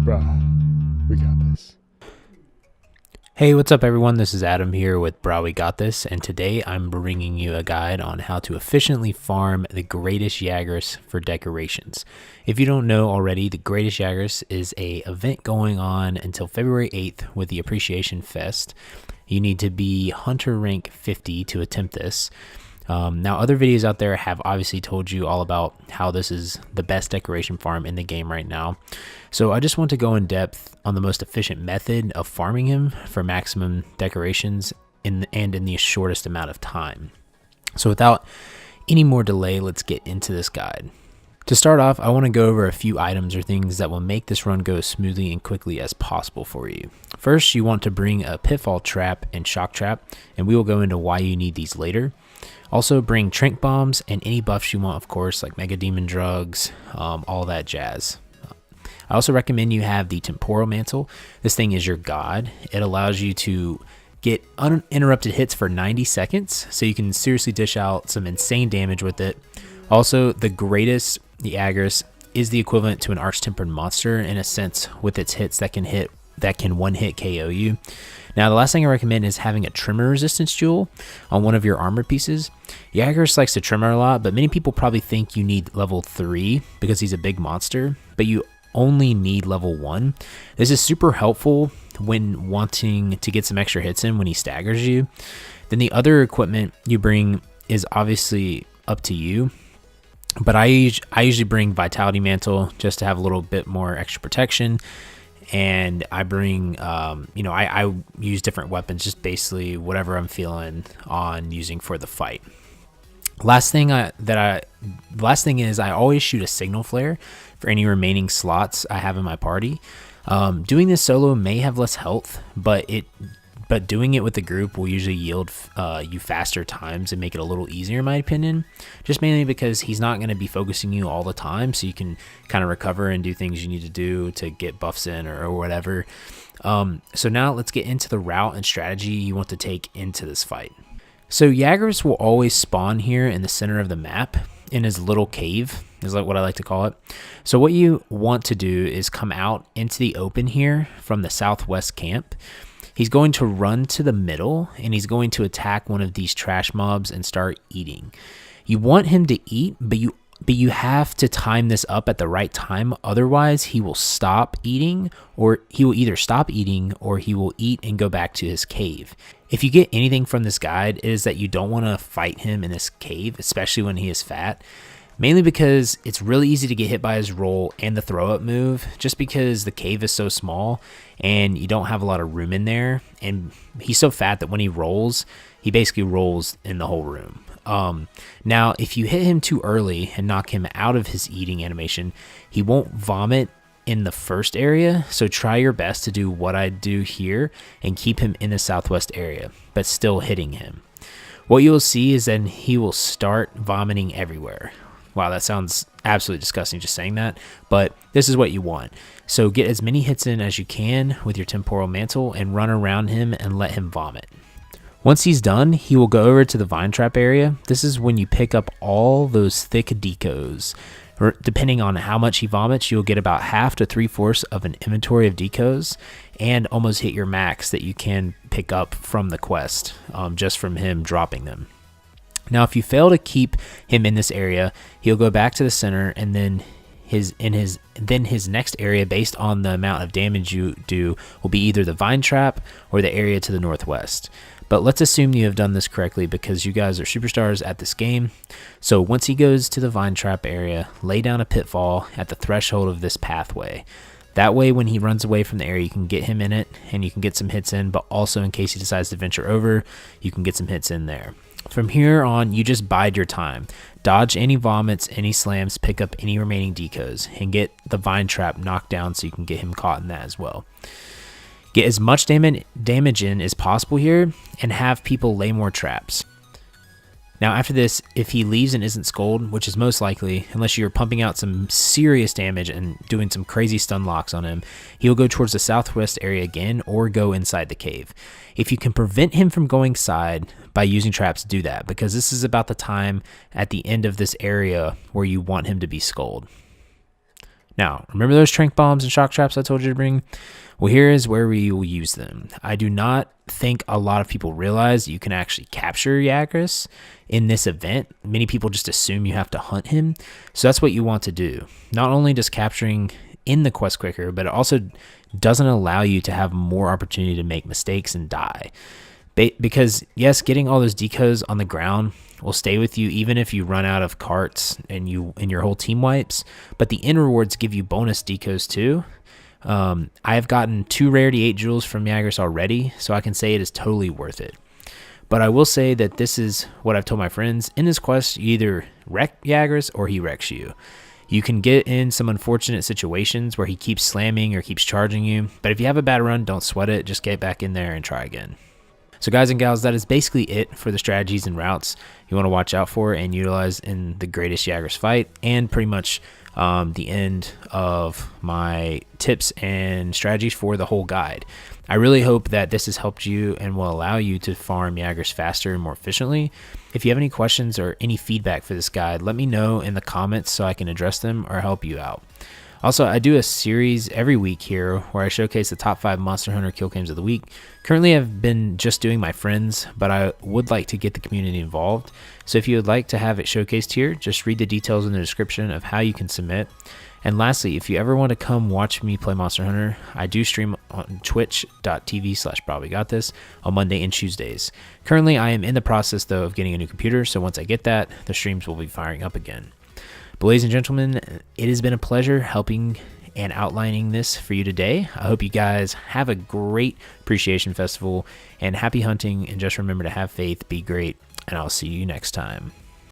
Bro, we got this. Hey, what's up everyone? This is Adam here with Bro, We Got This, and today I'm bringing you a guide on how to efficiently farm the greatest Jagras for decorations. If you don't know already, the greatest Jagras is a event going on until February 8th with the Appreciation Fest. You need to be Hunter rank 50 to attempt this. Now, other videos out there have obviously told you all about how this is the best decoration farm in the game right now. So I just want to go in depth on the most efficient method of farming him for maximum decorations and in the shortest amount of time. So without any more delay, let's get into this guide. To start off, I want to go over a few items or things that will make this run go as smoothly and quickly as possible for you. First, you want to bring a pitfall trap and shock trap, and we will go into why you need these later. Also, bring TRANQ bombs and any buffs you want, of course, like Mega Demon Drugs, all that jazz. I also recommend you have the Temporal Mantle. This thing is your god. It allows you to get uninterrupted hits for 90 seconds, so you can seriously dish out some insane damage with it. Also, the greatest Jagras is the equivalent to an Arch-Tempered monster in a sense with its hits that can one-hit KO you. Now, the last thing I recommend is having a tremor resistance jewel on one of your armor pieces. Jagras likes to tremor a lot, but many people probably think you need level 3 because he's a big monster, but you only need level 1. This is super helpful when wanting to get some extra hits in when he staggers you. Then the other equipment you bring is obviously up to you, but I usually bring Vitality Mantle just to have a little bit more extra protection. And I bring, I use different weapons, just basically whatever I'm feeling on using for the fight. Last thing is I always shoot a signal flare for any remaining slots I have in my party. Doing this solo may have less health, but doing it with the group will usually yield you faster times and make it a little easier in my opinion, just mainly because he's not going to be focusing you all the time, so you can kind of recover and do things you need to do to get buffs in or whatever. So now let's get into the route and strategy you want to take into this fight. So Jagras will always spawn here in the center of the map in his little cave, is like what I like to call it. So what you want to do is come out into the open here from the southwest camp. He's going to run to the middle and he's going to attack one of these trash mobs and start eating. You want him to eat, but you have to time this up at the right time. Otherwise, he will stop eating, or he will either stop eating or he will eat and go back to his cave. If you get anything from this guide, it is that you don't want to fight him in this cave, especially when he is fat. Mainly because it's really easy to get hit by his roll and the throw up move, just because the cave is so small and you don't have a lot of room in there. And he's so fat that when he rolls, he basically rolls in the whole room. Now, if you hit him too early and knock him out of his eating animation, he won't vomit in the first area. So try your best to do what I do here and keep him in the southwest area, but still hitting him. What you'll see is then he will start vomiting everywhere. Wow, that sounds absolutely disgusting just saying that, but this is what you want. So get as many hits in as you can with your Temporal Mantle and run around him and let him vomit. Once he's done, he will go over to the Vine Trap area. This is when you pick up all those thick decos. Depending on how much he vomits, you'll get about half to 3/4 of an inventory of decos and almost hit your max that you can pick up from the quest, just from him dropping them. Now, if you fail to keep him in this area, he'll go back to the center, and then his next area, based on the amount of damage you do, will be either the Vine Trap or the area to the northwest. But let's assume you have done this correctly because you guys are superstars at this game. So once he goes to the Vine Trap area, lay down a pitfall at the threshold of this pathway. That way, when he runs away from the area, you can get him in it and you can get some hits in, but also in case he decides to venture over, you can get some hits in there. From here on, you just bide your time. Dodge any vomits, any slams, pick up any remaining decos, and get the Vine Trap knocked down so you can get him caught in that as well. Get as much damage in as possible here and have people lay more traps. Now after this, if he leaves and isn't skulled, which is most likely, unless you're pumping out some serious damage and doing some crazy stun locks on him, he'll go towards the southwest area again or go inside the cave. If you can prevent him from going side by using traps, do that, because this is about the time at the end of this area where you want him to be skulled. Now, remember those tranq bombs and shock traps I told you to bring? Well, here is where we will use them. I do not think a lot of people realize you can actually capture Jagras in this event. Many people just assume you have to hunt him. So that's what you want to do. Not only does capturing in the quest quicker, but it also doesn't allow you to have more opportunity to make mistakes and die. Because yes, getting all those decos on the ground will stay with you even if you run out of carts and your whole team wipes, but the end rewards give you bonus decos too. I have gotten 2 rarity 8 jewels from Jagras already, so I can say it is totally worth it. But I will say that this is what I've told my friends. In this quest, you either wreck Jagras or he wrecks you. You can get in some unfortunate situations where he keeps slamming or keeps charging you, but if you have a bad run, don't sweat it. Just get back in there and try again. So guys and gals, that is basically it for the strategies and routes you want to watch out for and utilize in the greatest Jagras fight, and pretty much the end of my tips and strategies for the whole guide. I really hope that this has helped you and will allow you to farm Jagras faster and more efficiently. If you have any questions or any feedback for this guide, let me know in the comments so I can address them or help you out. Also, I do a series every week here where I showcase the top 5 Monster Hunter kill cams of the week. Currently, I've been just doing my friends, but I would like to get the community involved. So if you would like to have it showcased here, just read the details in the description of how you can submit. And lastly, if you ever want to come watch me play Monster Hunter, I do stream on twitch.tv/probably-got-this on Monday and Tuesdays. Currently, I am in the process, though, of getting a new computer, so once I get that, the streams will be firing up again. But ladies and gentlemen, it has been a pleasure helping and outlining this for you today. I hope you guys have a great Appreciation Festival and happy hunting, and just remember to have faith, be great, and I'll see you next time.